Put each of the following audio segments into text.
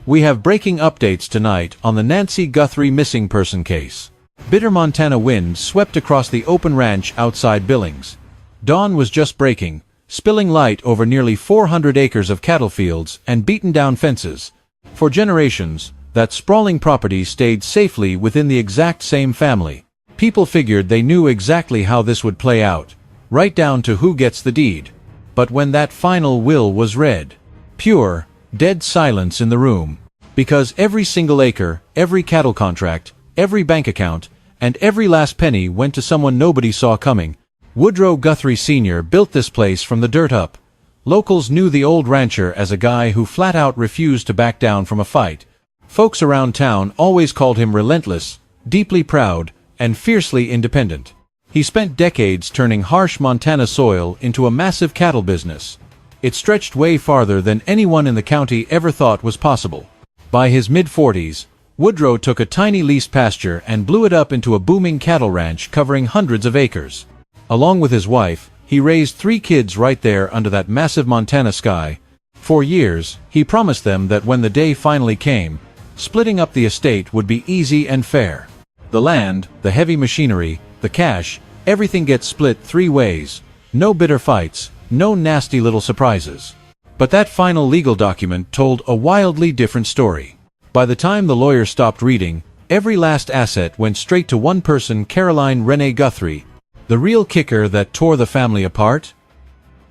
We have breaking updates tonight on the Nancy Guthrie missing person case. Bitter Montana wind swept across the open ranch outside Billings. Dawn was just breaking, spilling light over nearly 400 acres of cattle fields and beaten-down fences. For generations, that sprawling property stayed safely within the exact same family. People figured they knew exactly how this would play out, right down to who gets the deed. But when that final will was read, pure, dead silence in the room. Because every single acre, every cattle contract, every bank account, and every last penny went to someone nobody saw coming. Woodrow Guthrie Sr. built this place from the dirt up. Locals knew the old rancher as a guy who flat out refused to back down from a fight. Folks around town always called him relentless, deeply proud, and fiercely independent. He spent decades turning harsh Montana soil into a massive cattle business. It stretched way farther than anyone in the county ever thought was possible. By his mid-40s, Woodrow took a tiny leased pasture and blew it up into a booming cattle ranch covering hundreds of acres. Along with his wife, he raised 3 kids right there under that massive Montana sky. For years, he promised them that when the day finally came, splitting up the estate would be easy and fair. The land, the heavy machinery, the cash, everything gets split 3 ways. No bitter fights, no nasty little surprises. But that final legal document told a wildly different story. By the time the lawyer stopped reading, every last asset went straight to one person, Carolyn Renee Guthrie. The real kicker that tore the family apart?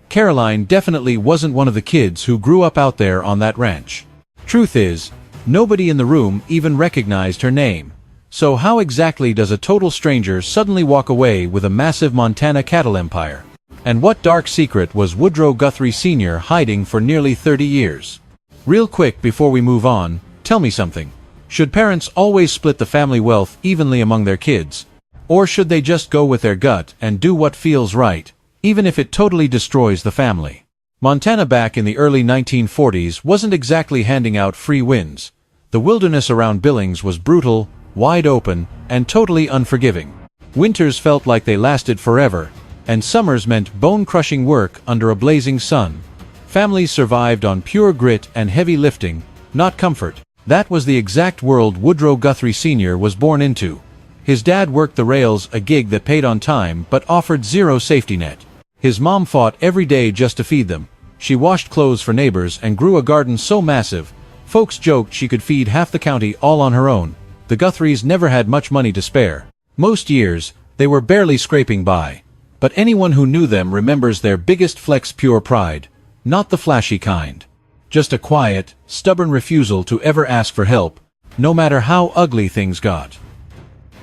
Carolyn definitely wasn't one of the kids who grew up out there on that ranch. Truth is, nobody in the room even recognized her name. So how exactly does a total stranger suddenly walk away with a massive Montana cattle empire? And what dark secret was Woodrow Guthrie Sr. hiding for nearly 30 years? Real quick before we move on, tell me something. Should parents always split the family wealth evenly among their kids? Or should they just go with their gut and do what feels right, even if it totally destroys the family? Montana back in the early 1940s wasn't exactly handing out free wins. The wilderness around Billings was brutal, wide open, and totally unforgiving. Winters felt like they lasted forever, and summers meant bone-crushing work under a blazing sun. Families survived on pure grit and heavy lifting, not comfort. That was the exact world Woodrow Guthrie Sr. was born into. His dad worked the rails, a gig that paid on time but offered zero safety net. His mom fought every day just to feed them. She washed clothes for neighbors and grew a garden so massive, folks joked she could feed half the county all on her own. The Guthries never had much money to spare. Most years, they were barely scraping by. But anyone who knew them remembers their biggest flex: pure pride. Not the flashy kind. Just a quiet, stubborn refusal to ever ask for help, no matter how ugly things got.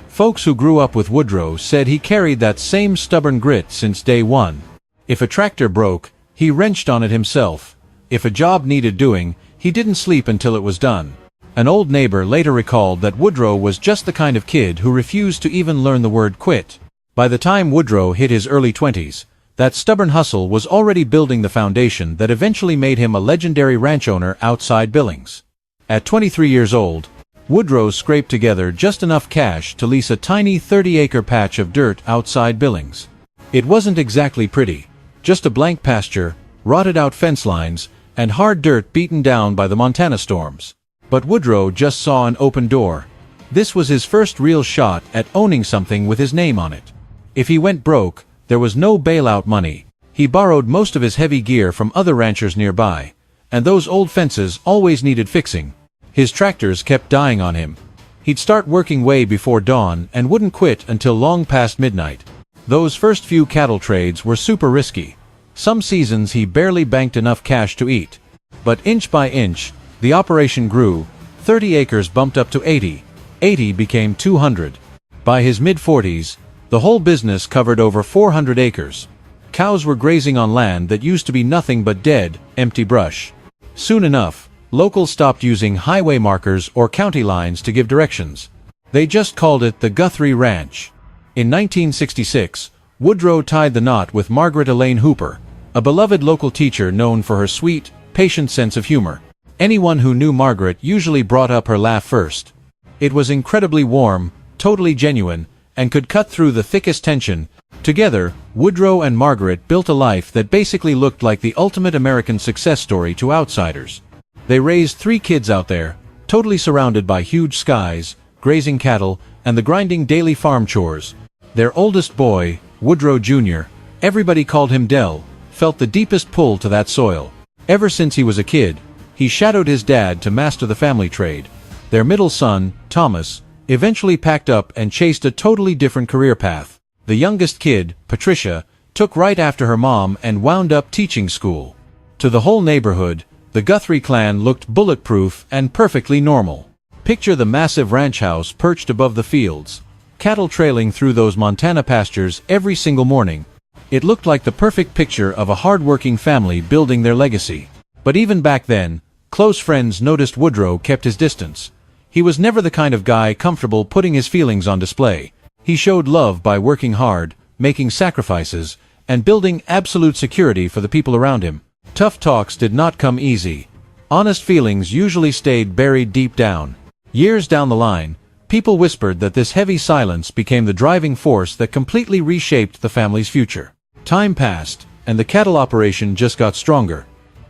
Folks who grew up with Woodrow said he carried that same stubborn grit since day one. If a tractor broke, he wrenched on it himself. If a job needed doing, he didn't sleep until it was done. An old neighbor later recalled that Woodrow was just the kind of kid who refused to even learn the word quit. By the time Woodrow hit his early 20s, that stubborn hustle was already building the foundation that eventually made him a legendary ranch owner outside Billings. At 23 years old, Woodrow scraped together just enough cash to lease a tiny 30-acre patch of dirt outside Billings. It wasn't exactly pretty, just a blank pasture, rotted-out fence lines, and hard dirt beaten down by the Montana storms. But Woodrow just saw an open door. This was his first real shot at owning something with his name on it. If he went broke, there was no bailout money. He borrowed most of his heavy gear from other ranchers nearby, and those old fences always needed fixing. His tractors kept dying on him. He'd start working way before dawn and wouldn't quit until long past midnight. Those first few cattle trades were super risky. Some seasons he barely banked enough cash to eat. But inch by inch, the operation grew. 30 acres bumped up to 80. 80 became 200. By his mid-40s, the whole business covered over 400 acres. Cows were grazing on land that used to be nothing but dead, empty brush. Soon enough, locals stopped using highway markers or county lines to give directions. They just called it the Guthrie Ranch. In 1966, Woodrow tied the knot with Margaret Elaine Hooper, a beloved local teacher known for her sweet, patient sense of humor. Anyone who knew Margaret usually brought up her laugh first. It was incredibly warm, totally genuine, and could cut through the thickest tension. Together, Woodrow and Margaret built a life that basically looked like the ultimate American success story to outsiders. They raised 3 kids out there, totally surrounded by huge skies, grazing cattle, and the grinding daily farm chores. Their oldest boy, Woodrow Jr., everybody called him Del, felt the deepest pull to that soil. Ever since he was a kid, he shadowed his dad to master the family trade. Their middle son, Thomas, eventually packed up and chased a totally different career path. The youngest kid, Patricia, took right after her mom and wound up teaching school. To the whole neighborhood, the Guthrie clan looked bulletproof and perfectly normal. Picture the massive ranch house perched above the fields, cattle trailing through those Montana pastures every single morning. It looked like the perfect picture of a hard-working family building their legacy. But even back then, close friends noticed Woodrow kept his distance. He was never the kind of guy comfortable putting his feelings on display. He showed love by working hard, making sacrifices, and building absolute security for the people around him. Tough talks did not come easy. Honest feelings usually stayed buried deep down. Years down the line, people whispered that this heavy silence became the driving force that completely reshaped the family's future. Time passed, and the cattle operation just got stronger.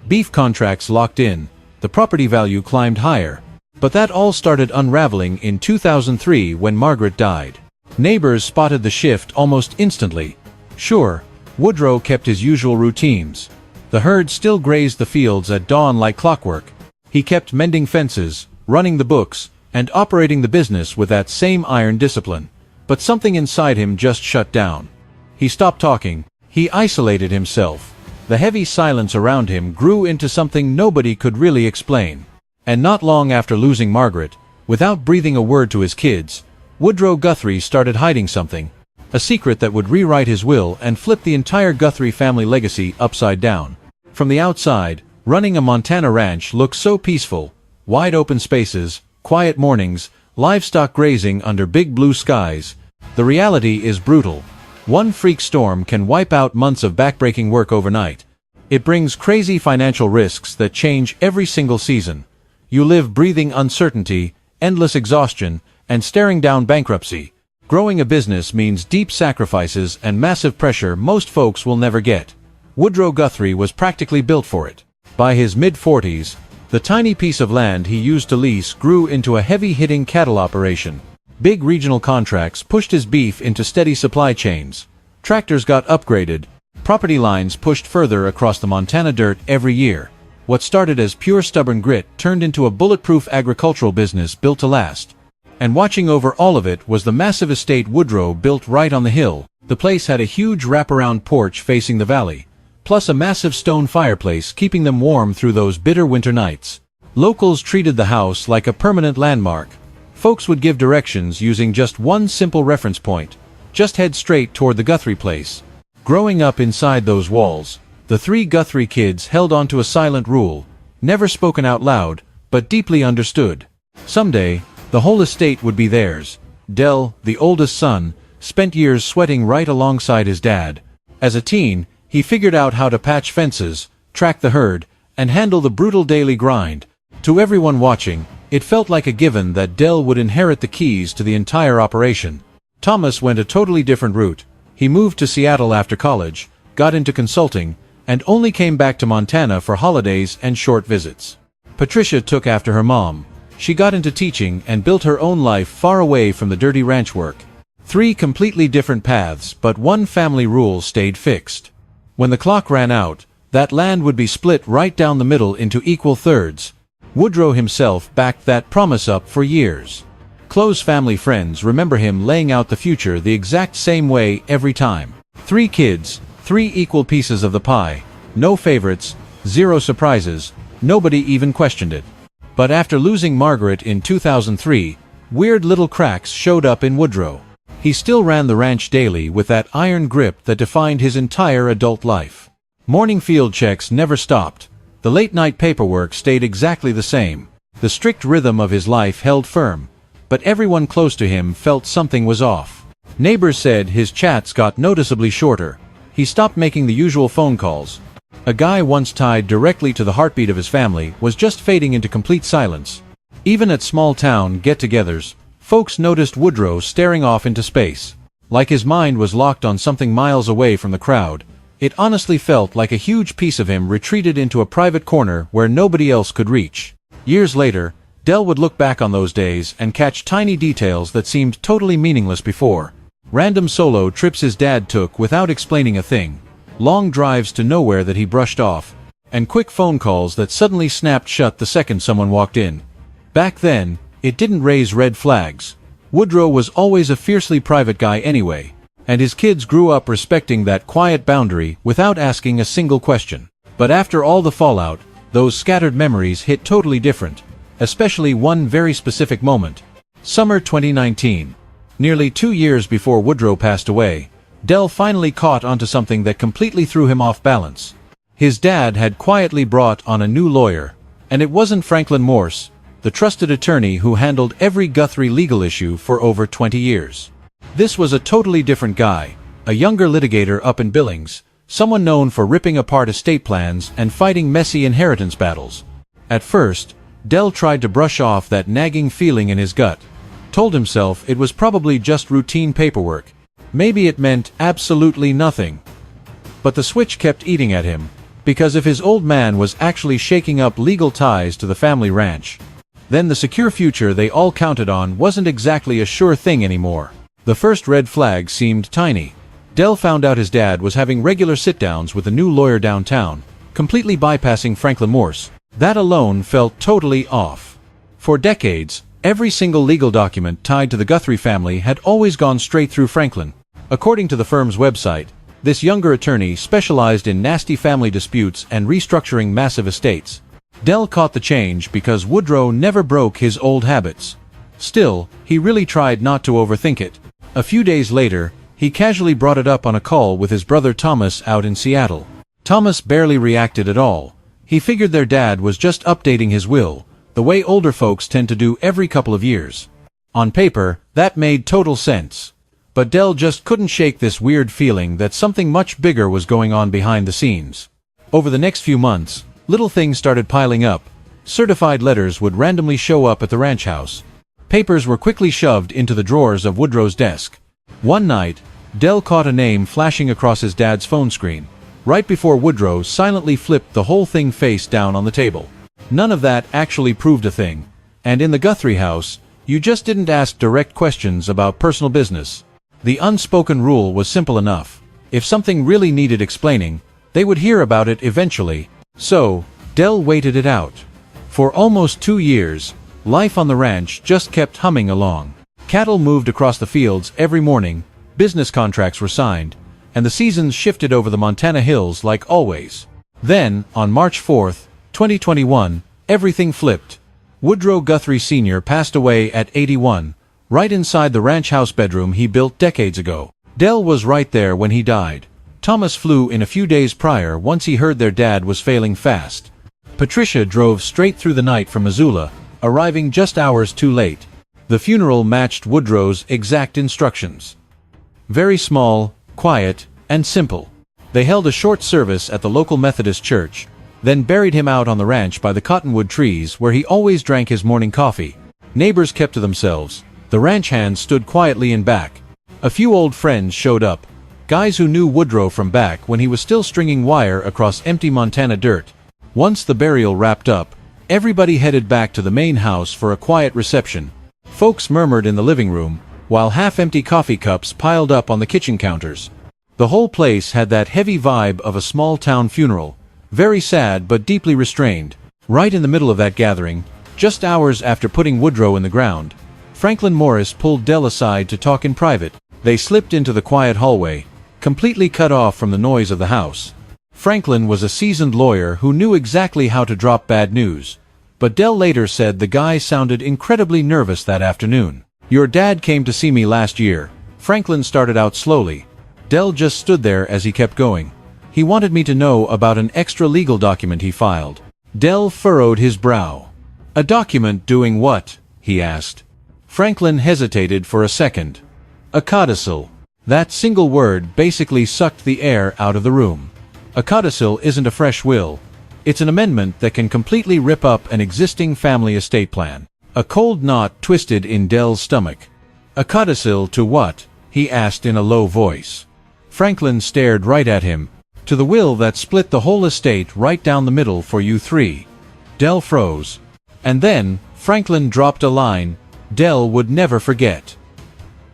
Beef contracts locked in, the property value climbed higher. But that all started unraveling in 2003 when Margaret died. Neighbors spotted the shift almost instantly. Sure, Woodrow kept his usual routines. The herd still grazed the fields at dawn like clockwork. He kept mending fences, running the books, and operating the business with that same iron discipline. But something inside him just shut down. He stopped talking. He isolated himself. The heavy silence around him grew into something nobody could really explain. And not long after losing Margaret, without breathing a word to his kids, Woodrow Guthrie started hiding something. A secret that would rewrite his will and flip the entire Guthrie family legacy upside down. From the outside, running a Montana ranch looked so peaceful. Wide open spaces, quiet mornings, livestock grazing under big blue skies. The reality is brutal. One freak storm can wipe out months of backbreaking work overnight. It brings crazy financial risks that change every single season. You live breathing uncertainty, endless exhaustion, and staring down bankruptcy. Growing a business means deep sacrifices and massive pressure most folks will never get. Woodrow Guthrie was practically built for it. By his mid-40s, the tiny piece of land he used to lease grew into a heavy-hitting cattle operation. Big regional contracts pushed his beef into steady supply chains. Tractors got upgraded. Property lines pushed further across the Montana dirt every year. What started as pure stubborn grit turned into a bulletproof agricultural business built to last. And watching over all of it was the massive estate Woodrow built right on the hill. The place had a huge wraparound porch facing the valley, plus a massive stone fireplace keeping them warm through those bitter winter nights. Locals treated the house like a permanent landmark. Folks would give directions using just one simple reference point. Just head straight toward the Guthrie place. Growing up inside those walls, the three Guthrie kids held on to a silent rule, never spoken out loud, but deeply understood. Someday, the whole estate would be theirs. Del, the oldest son, spent years sweating right alongside his dad. As a teen, he figured out how to patch fences, track the herd, and handle the brutal daily grind. To everyone watching, it felt like a given that Del would inherit the keys to the entire operation. Thomas went a totally different route. He moved to Seattle after college, got into consulting, and only came back to Montana for holidays and short visits. Patricia took after her mom. She got into teaching and built her own life far away from the dirty ranch work. Three completely different paths, but one family rule stayed fixed. When the clock ran out, that land would be split right down the middle into equal thirds. Woodrow himself backed that promise up for years. Close family friends remember him laying out the future the exact same way every time. 3 kids, 3 equal pieces of the pie, no favorites, 0 surprises, nobody even questioned it. But after losing Margaret in 2003, weird little cracks showed up in Woodrow. He still ran the ranch daily with that iron grip that defined his entire adult life. Morning field checks never stopped. The late-night paperwork stayed exactly the same. The strict rhythm of his life held firm, but everyone close to him felt something was off. Neighbors said his chats got noticeably shorter. He stopped making the usual phone calls. A guy once tied directly to the heartbeat of his family was just fading into complete silence. Even at small-town get-togethers, folks noticed Woodrow staring off into space. Like his mind was locked on something miles away from the crowd. It honestly felt like a huge piece of him retreated into a private corner where nobody else could reach. Years later, Dell would look back on those days and catch tiny details that seemed totally meaningless before. Random solo trips his dad took without explaining a thing, long drives to nowhere that he brushed off, and quick phone calls that suddenly snapped shut the second someone walked in. Back then, it didn't raise red flags. Woodrow was always a fiercely private guy anyway, and his kids grew up respecting that quiet boundary without asking a single question. But after all the fallout, those scattered memories hit totally different, especially one very specific moment. Summer 2019. Nearly 2 years before Woodrow passed away, Dell finally caught onto something that completely threw him off balance. His dad had quietly brought on a new lawyer, and it wasn't Franklin Morse, the trusted attorney who handled every Guthrie legal issue for over 20 years. This was a totally different guy, a younger litigator up in Billings, someone known for ripping apart estate plans and fighting messy inheritance battles. At first, Dell tried to brush off that nagging feeling in his gut, told himself it was probably just routine paperwork. Maybe it meant absolutely nothing. But the switch kept eating at him, because if his old man was actually shaking up legal ties to the family ranch, then the secure future they all counted on wasn't exactly a sure thing anymore. The first red flag seemed tiny. Dell found out his dad was having regular sit-downs with a new lawyer downtown, completely bypassing Franklin Morse. That alone felt totally off. For decades, every single legal document tied to the Guthrie family had always gone straight through Franklin. According to the firm's website, this younger attorney specialized in nasty family disputes and restructuring massive estates. Dell caught the change because Woodrow never broke his old habits. Still, he really tried not to overthink it. A few days later, he casually brought it up on a call with his brother Thomas out in Seattle. Thomas barely reacted at all. He figured their dad was just updating his will, the way older folks tend to do every couple of years. On paper, that made total sense. But Dell just couldn't shake this weird feeling that something much bigger was going on behind the scenes. Over the next few months, little things started piling up. Certified letters would randomly show up at the ranch house. Papers were quickly shoved into the drawers of Woodrow's desk. One night, Dell caught a name flashing across his dad's phone screen, right before Woodrow silently flipped the whole thing face down on the table. None of that actually proved a thing, and in the Guthrie house, you just didn't ask direct questions about personal business. The unspoken rule was simple enough. If something really needed explaining, they would hear about it eventually. So, Dell waited it out. For almost 2 years, life on the ranch just kept humming along. Cattle moved across the fields every morning, business contracts were signed, and the seasons shifted over the Montana hills like always. Then, on March 4th, 2021, everything flipped. Woodrow Guthrie Sr. passed away at 81, right inside the ranch house bedroom he built decades ago. Dell was right there when he died. Thomas flew in a few days prior once he heard their dad was failing fast. Patricia drove straight through the night from Missoula, arriving just hours too late. The funeral matched Woodrow's exact instructions. Very small, quiet, and simple. They held a short service at the local Methodist church, then buried him out on the ranch by the cottonwood trees where he always drank his morning coffee. Neighbors kept to themselves. The ranch hands stood quietly in back. A few old friends showed up, guys who knew Woodrow from back when he was still stringing wire across empty Montana dirt. Once the burial wrapped up, everybody headed back to the main house for a quiet reception. Folks murmured in the living room, while half-empty coffee cups piled up on the kitchen counters. The whole place had that heavy vibe of a small-town funeral, very sad but deeply restrained. Right in the middle of that gathering, just hours after putting Woodrow in the ground, Franklin Morse pulled Dell aside to talk in private. They slipped into the quiet hallway, completely cut off from the noise of the house. Franklin was a seasoned lawyer who knew exactly how to drop bad news, but Dell later said the guy sounded incredibly nervous that afternoon. "Your dad came to see me last year," Franklin started out slowly. Dell just stood there as he kept going. "He wanted me to know about an extra legal document he filed." Dell furrowed his brow. "A document doing what?" he asked. Franklin hesitated for a second. "A codicil." That single word basically sucked the air out of the room. A codicil isn't a fresh will. It's an amendment that can completely rip up an existing family estate plan. A cold knot twisted in Dell's stomach. "A codicil to what?" he asked in a low voice. Franklin stared right at him. "To the will that split the whole estate right down the middle for you three." Dell froze. And then, Franklin dropped a line Dell would never forget.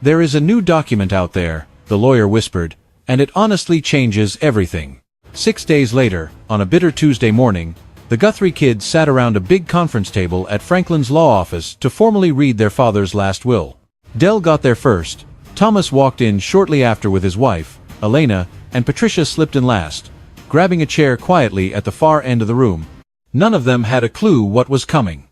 "There is a new document out there," the lawyer whispered, "and it honestly changes everything." 6 days later, on a bitter Tuesday morning, the Guthrie kids sat around a big conference table at Franklin's law office to formally read their father's last will. Dell got there first. Thomas walked in shortly after with his wife, Elena, and Patricia slipped in last, grabbing a chair quietly at the far end of the room. None of them had a clue what was coming.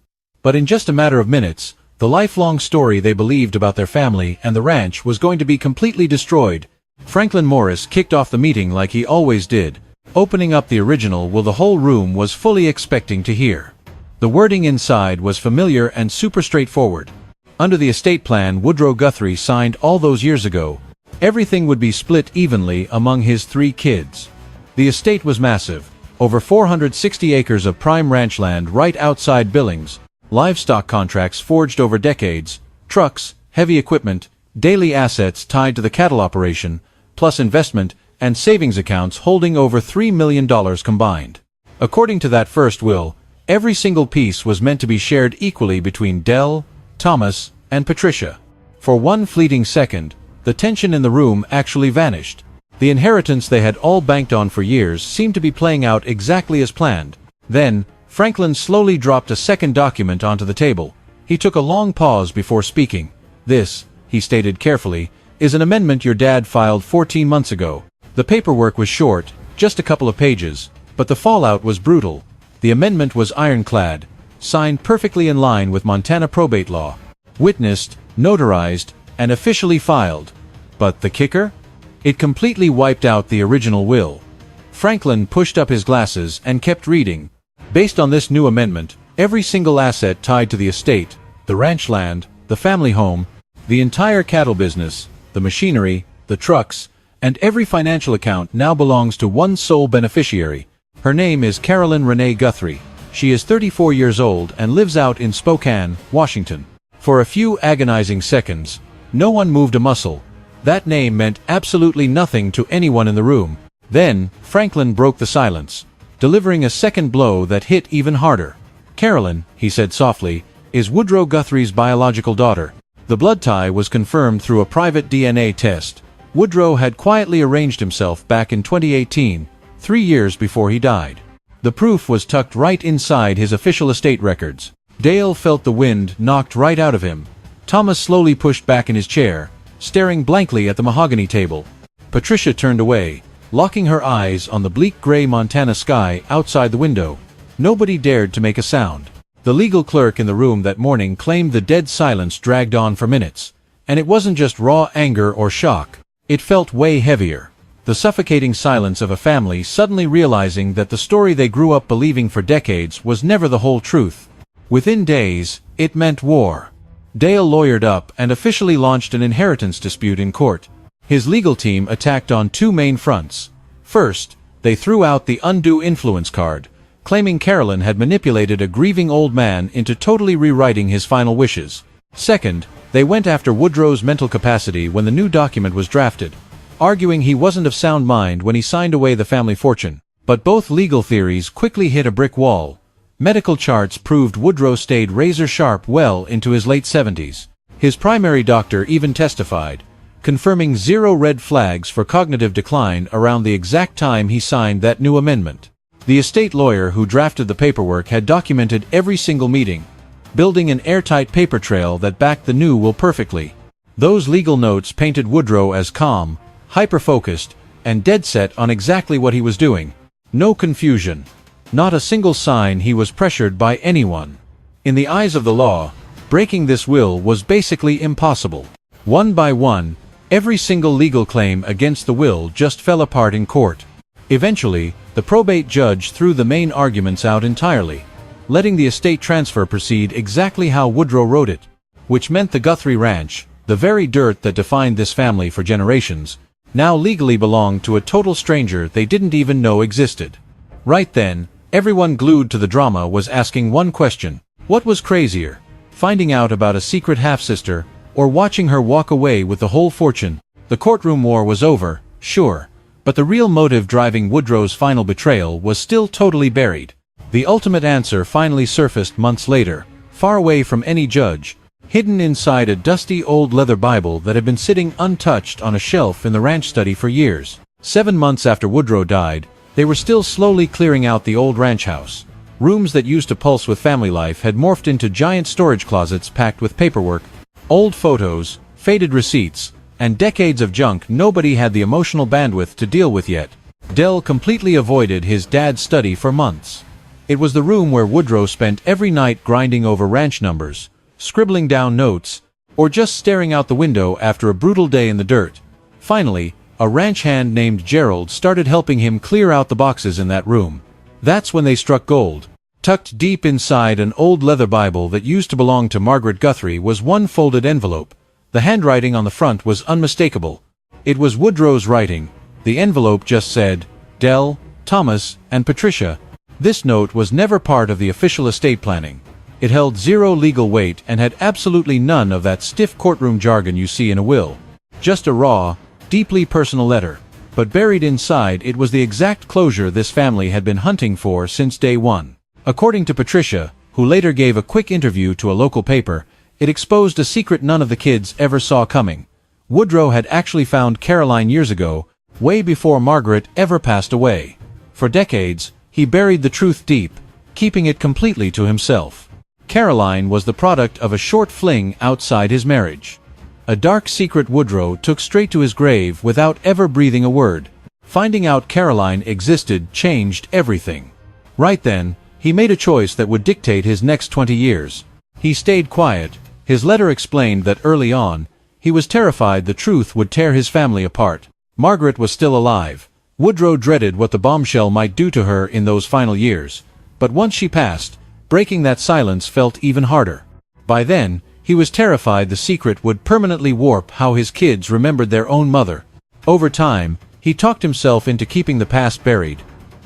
But in just a matter of minutes, the lifelong story they believed about their family and the ranch was going to be completely destroyed. Franklin Morris kicked off the meeting like he always did, opening up the original will the whole room was fully expecting to hear. The wording inside was familiar and super straightforward. Under the estate plan Woodrow Guthrie signed all those years ago, everything would be split evenly among his 3 kids. The estate was massive, over 460 acres of prime ranch land right outside Billings, livestock contracts forged over decades, trucks, heavy equipment, daily assets tied to the cattle operation, plus investment and savings accounts holding over $3 million combined. According to that first will, every single piece was meant to be shared equally between Dell, Thomas, and Patricia. For one fleeting second, the tension in the room actually vanished. The inheritance they had all banked on for years seemed to be playing out exactly as planned. Then, Franklin slowly dropped a second document onto the table. He took a long pause before speaking. "This," he stated carefully, "is an amendment your dad filed 14 months ago. The paperwork was short, just a couple of pages, but the fallout was brutal. The amendment was ironclad, signed perfectly in line with Montana probate law, witnessed, notarized, and officially filed. But the kicker? It completely wiped out the original will." Franklin pushed up his glasses and kept reading. "Based on this new amendment, every single asset tied to the estate, the ranch land, the family home, the entire cattle business, the machinery, the trucks, and every financial account now belongs to one sole beneficiary. Her name is Carolyn Renee Guthrie. She is 34 years old and lives out in Spokane, Washington." For a few agonizing seconds, no one moved a muscle. That name meant absolutely nothing to anyone in the room. Then, Franklin broke the silence, delivering a second blow that hit even harder. "Carolyn," he said softly, "is Woodrow Guthrie's biological daughter. The blood tie was confirmed through a private DNA test. Woodrow had quietly arranged himself back in 2018, 3 years before he died. The proof was tucked right inside his official estate records." Dale felt the wind knocked right out of him. Thomas slowly pushed back in his chair, staring blankly at the mahogany table. Patricia turned away, locking her eyes on the bleak gray Montana sky outside the window. Nobody dared to make a sound. The legal clerk in the room that morning claimed the dead silence dragged on for minutes. And it wasn't just raw anger or shock. It felt way heavier. The suffocating silence of a family suddenly realizing that the story they grew up believing for decades was never the whole truth. Within days, it meant war. Dale lawyered up and officially launched an inheritance dispute in court. His legal team attacked on 2 main fronts. First, they threw out the undue influence card, claiming Carolyn had manipulated a grieving old man into totally rewriting his final wishes. Second, they went after Woodrow's mental capacity when the new document was drafted, arguing he wasn't of sound mind when he signed away the family fortune. But both legal theories quickly hit a brick wall. Medical charts proved Woodrow stayed razor-sharp well into his late 70s. His primary doctor even testified, confirming 0 red flags for cognitive decline around the exact time he signed that new amendment. The estate lawyer who drafted the paperwork had documented every single meeting, building an airtight paper trail that backed the new will perfectly. Those legal notes painted Woodrow as calm, hyper-focused, and dead set on exactly what he was doing. No confusion. Not a single sign he was pressured by anyone. In the eyes of the law, breaking this will was basically impossible. One by one, every single legal claim against the will just fell apart in court. Eventually, the probate judge threw the main arguments out entirely, letting the estate transfer proceed exactly how Woodrow wrote it, which meant the Guthrie Ranch, the very dirt that defined this family for generations, now legally belonged to a total stranger they didn't even know existed. Right then, everyone glued to the drama was asking one question: what was crazier, finding out about a secret half-sister, or watching her walk away with the whole fortune? The courtroom war was over, sure, but the real motive driving Woodrow's final betrayal was still totally buried. The ultimate answer finally surfaced months later, far away from any judge, hidden inside a dusty old leather Bible that had been sitting untouched on a shelf in the ranch study for years. 7 months after Woodrow died, they were still slowly clearing out the old ranch house. Rooms that used to pulse with family life had morphed into giant storage closets packed with paperwork, old photos, faded receipts, and decades of junk nobody had the emotional bandwidth to deal with yet. Dell completely avoided his dad's study for months. It was the room where Woodrow spent every night grinding over ranch numbers, scribbling down notes, or just staring out the window after a brutal day in the dirt. Finally, a ranch hand named Gerald started helping him clear out the boxes in that room. That's when they struck gold. Tucked deep inside an old leather Bible that used to belong to Margaret Guthrie was one folded envelope. The handwriting on the front was unmistakable. It was Woodrow's writing. The envelope just said, Dell, Thomas, and Patricia. This note was never part of the official estate planning. It held zero legal weight and had absolutely none of that stiff courtroom jargon you see in a will. Just a raw, deeply personal letter. But buried inside it was the exact closure this family had been hunting for since day one. According to Patricia, who later gave a quick interview to a local paper, it exposed a secret none of the kids ever saw coming. Woodrow had actually found Caroline years ago, way before Margaret ever passed away. For decades, he buried the truth deep, keeping it completely to himself. Caroline was the product of a short fling outside his marriage. A dark secret Woodrow took straight to his grave without ever breathing a word. Finding out Caroline existed changed everything. Right then, he made a choice that would dictate his next 20 years. He stayed quiet. His letter explained that early on, he was terrified the truth would tear his family apart. Margaret was still alive. Woodrow dreaded what the bombshell might do to her in those final years. But once she passed, breaking that silence felt even harder. By then, he was terrified the secret would permanently warp how his kids remembered their own mother. Over time, he talked himself into keeping the past buried.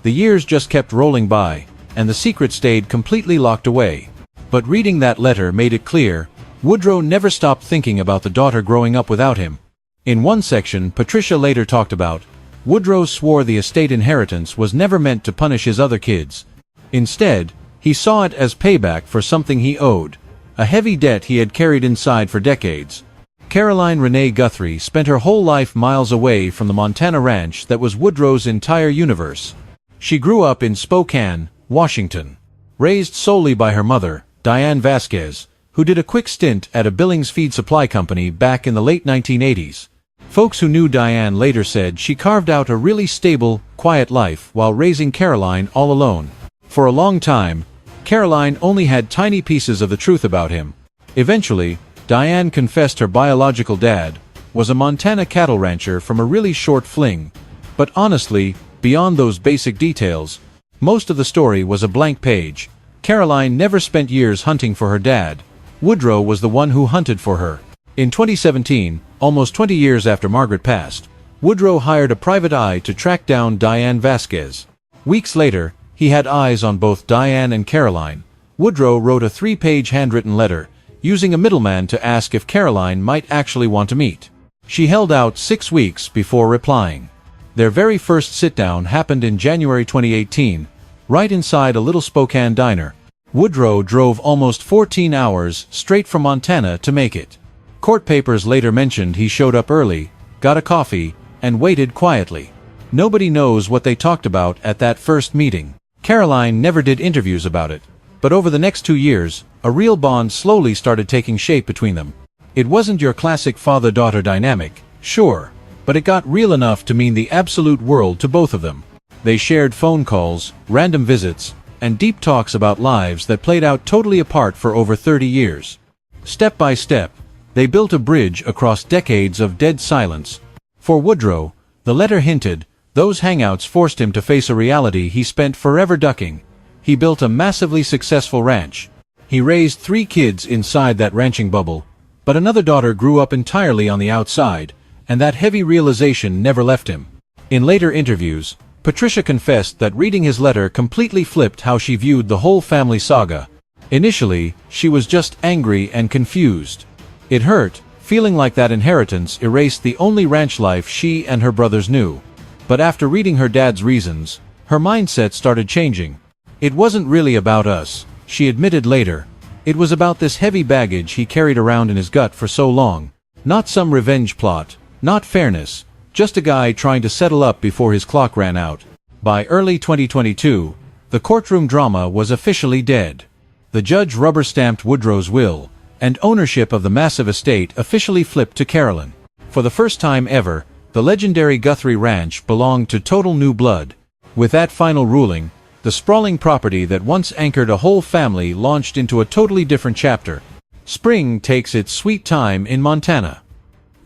The years just kept rolling by, and the secret stayed completely locked away. But reading that letter made it clear, Woodrow never stopped thinking about the daughter growing up without him. In one section Patricia later talked about, Woodrow swore the estate inheritance was never meant to punish his other kids. Instead, he saw it as payback for something he owed, a heavy debt he had carried inside for decades. Carolyn Renee Guthrie spent her whole life miles away from the Montana ranch that was Woodrow's entire universe. She grew up in Spokane, Washington. Raised solely by her mother, Diane Vasquez, who did a quick stint at a Billings feed supply company back in the late 1980s. Folks who knew Diane later said she carved out a really stable, quiet life while raising Caroline all alone. For a long time, Caroline only had tiny pieces of the truth about him. Eventually, Diane confessed her biological dad was a Montana cattle rancher from a really short fling. But honestly, beyond those basic details, most of the story was a blank page. Caroline never spent years hunting for her dad. Woodrow was the one who hunted for her. In 2017, almost 20 years after Margaret passed, Woodrow hired a private eye to track down Diane Vasquez. Weeks later, he had eyes on both Diane and Caroline. Woodrow wrote a 3-page handwritten letter, using a middleman to ask if Caroline might actually want to meet. She held out 6 weeks before replying. Their very first sit-down happened in January 2018, right inside a little Spokane diner. Woodrow drove almost 14 hours straight from Montana to make it. Court papers later mentioned he showed up early, got a coffee, and waited quietly. Nobody knows what they talked about at that first meeting. Caroline never did interviews about it. But over the next 2 years, a real bond slowly started taking shape between them. It wasn't your classic father-daughter dynamic, sure, but it got real enough to mean the absolute world to both of them. They shared phone calls, random visits, and deep talks about lives that played out totally apart for over 30 years. Step by step, they built a bridge across decades of dead silence. For Woodrow, the letter hinted, those hangouts forced him to face a reality he spent forever ducking. He built a massively successful ranch. He raised 3 kids inside that ranching bubble, but another daughter grew up entirely on the outside, and that heavy realization never left him. In later interviews, Patricia confessed that reading his letter completely flipped how she viewed the whole family saga. Initially, she was just angry and confused. It hurt, feeling like that inheritance erased the only ranch life she and her brothers knew. But after reading her dad's reasons, her mindset started changing. It wasn't really about us, she admitted later. It was about this heavy baggage he carried around in his gut for so long. Not some revenge plot, not fairness, just a guy trying to settle up before his clock ran out. By early 2022, the courtroom drama was officially dead. The judge rubber-stamped Woodrow's will, and ownership of the massive estate officially flipped to Carolyn. For the first time ever, the legendary Guthrie Ranch belonged to total new blood. With that final ruling, the sprawling property that once anchored a whole family launched into a totally different chapter. Spring takes its sweet time in Montana.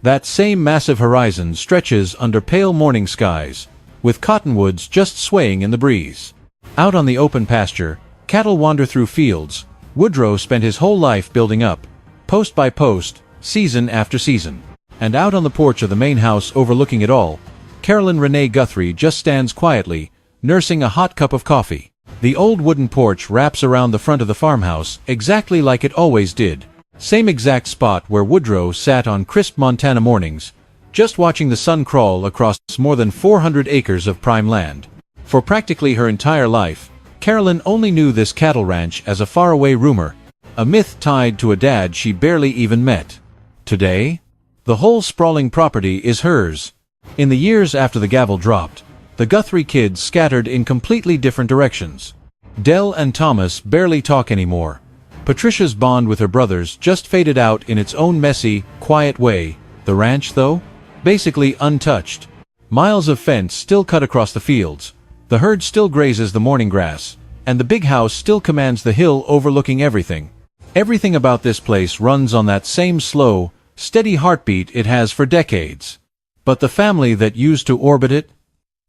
That same massive horizon stretches under pale morning skies, with cottonwoods just swaying in the breeze. Out on the open pasture, cattle wander through fields. Woodrow spent his whole life building up, post by post, season after season. And out on the porch of the main house overlooking it all, Carolyn Renee Guthrie just stands quietly, nursing a hot cup of coffee. The old wooden porch wraps around the front of the farmhouse exactly like it always did. Same exact spot where Woodrow sat on crisp Montana mornings, just watching the sun crawl across more than 400 acres of prime land. For practically her entire life, Carolyn only knew this cattle ranch as a faraway rumor, a myth tied to a dad she barely even met. Today, the whole sprawling property is hers. In the years after the gavel dropped, the Guthrie kids scattered in completely different directions. Dell and Thomas barely talk anymore. Patricia's bond with her brothers just faded out in its own messy, quiet way. The ranch, though? Basically untouched. Miles of fence still cut across the fields. The herd still grazes the morning grass, and the big house still commands the hill overlooking everything. Everything about this place runs on that same slow, steady heartbeat it has for decades. But the family that used to orbit it?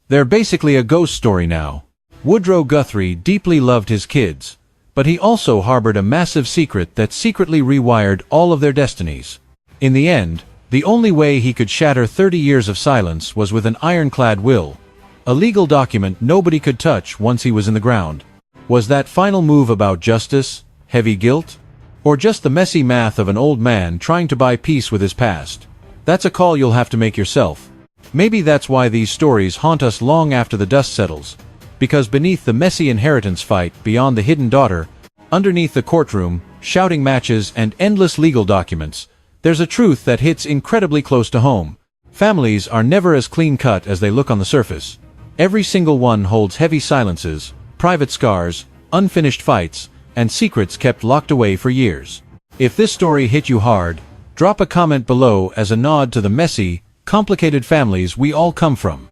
They're basically a ghost story now. Woodrow Guthrie deeply loved his kids, but he also harbored a massive secret that secretly rewired all of their destinies. In the end, the only way he could shatter 30 years of silence was with an ironclad will, a legal document nobody could touch once he was in the ground. Was that final move about justice, heavy guilt, or just the messy math of an old man trying to buy peace with his past? That's a call you'll have to make yourself. Maybe that's why these stories haunt us long after the dust settles, because beneath the messy inheritance fight beyond the hidden daughter, underneath the courtroom, shouting matches and endless legal documents, there's a truth that hits incredibly close to home. Families are never as clean-cut as they look on the surface. Every single one holds heavy silences, private scars, unfinished fights, and secrets kept locked away for years. If this story hit you hard, drop a comment below as a nod to the messy, complicated families we all come from.